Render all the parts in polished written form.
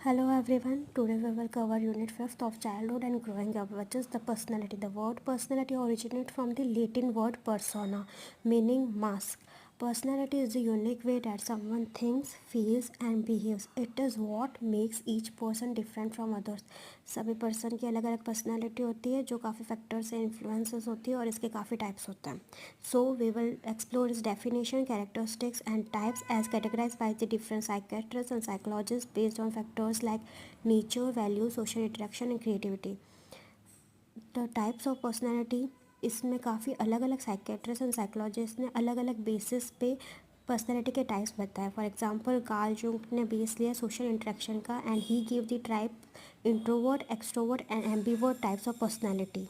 Hello everyone. Today we will cover Unit 5th of Childhood and Growing Up, which is the personality. The word personality originates from the Latin word persona, meaning mask. Personality is the unique way that someone thinks, feels and behaves. It is what makes each person different from others. सभी person की अलग अलग personality होती है जो काफ़ी factor से influences होती है और इसके काफ़ी टाइप्स होते हैं. सो वी विल एक्सप्लोर इस definition characteristics and types as categorize by the different psychiatrist and psychologist based on factors like nature, value, social interaction and creativity. The types of personality, इसमें काफ़ी अलग अलग psychiatrist and psychologist ने अलग अलग basis पे personality के types बताए. फॉर एग्जांपल कार्ल जुंग ने बेस लिया सोशल इंटरेक्शन का and he give the type introvert, extrovert and ambivert types of personality.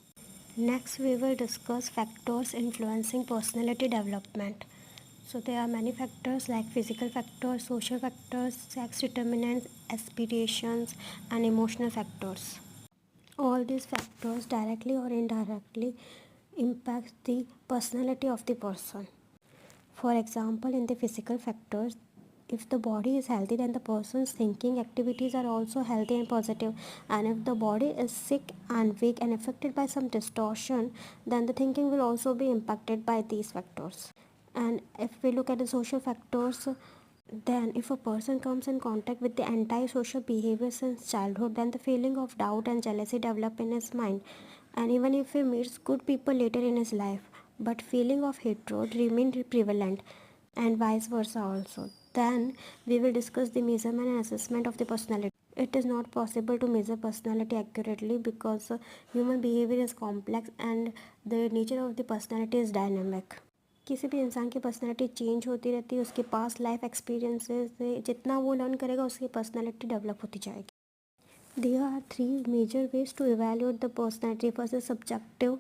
Next we will discuss factors influencing personality development. So there are many factors like physical factors, social factors, sex determinants, aspirations and emotional factors. All these factors directly or indirectly impact the personality of the person. For example, in the physical factors, if the body is healthy, then the person's thinking activities are also healthy and positive. And if the body is sick and weak and affected by some distortion, then the thinking will also be impacted by these factors. And if we look at the social factors, then if a person comes in contact with the antisocial behavior since childhood, then the feeling of doubt and jealousy develop in his mind. And even if he meets good people later in his life, but feeling of hatred remain prevalent, and vice versa also. Then we will discuss the measurement and assessment of the personality. It is not possible to measure personality accurately because human behavior is complex and the nature of the personality is dynamic. किसी भी इंसान की personality change होती रहती है, उसके पास life experiences से जितना वो लर्न करेगा उसकी पर्सनैलिटी डेवलप होती जाएगी. There are three major ways to evaluate the personality. First is subjective.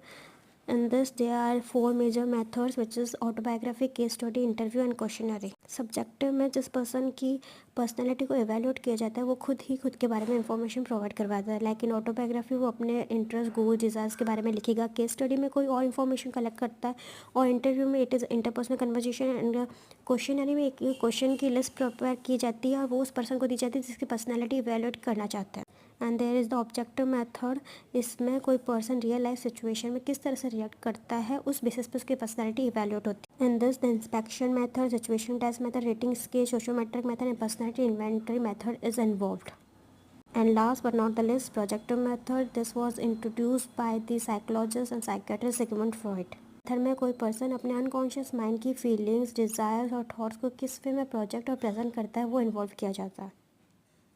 In this there are four major methods, which is autobiography, case study, interview and questionnaire. Subjective में जिस person की personality को evaluate किया जाता है वो खुद ही खुद के बारे में इंफॉर्मेशन प्रोवाइड करवाता है. लाइक इन ऑटोबायोग्राफी वो अपने इंटरेस्ट, गोल, डिज़ायर्स के बारे में लिखेगा. केस स्टडी में कोई और इन्फॉर्मेशन कलेक्ट करता है और इंटरव्यू में it is interpersonal conversation. And questionnaire में एक क्वेश्चन की लिस्ट प्रिपेयर की जाती है और वो उस पर्सन को दी जाती है जिसकी पर्सनैलिटी एवेल्यूट करना चाहता है. And there is the objective method. इसमें कोई पर्सन रियल लाइफ सिचुएशन में किस तरह से रिएक्ट करता है उस बेसिस पे उसकी पर्सनैलिटी इवैल्यूएट होती है. In this the inspection method, situation test method, rating scale, sociometric method and personality inventory method is involved. And last but not the least, projective method. This was introduced by the psychologist and psychiatrist Sigmund Freud. Method में कोई person अपने unconscious mind की feelings, desires और thoughts को किस वे में project और present करता है वो इन्वॉल्व किया जाता है.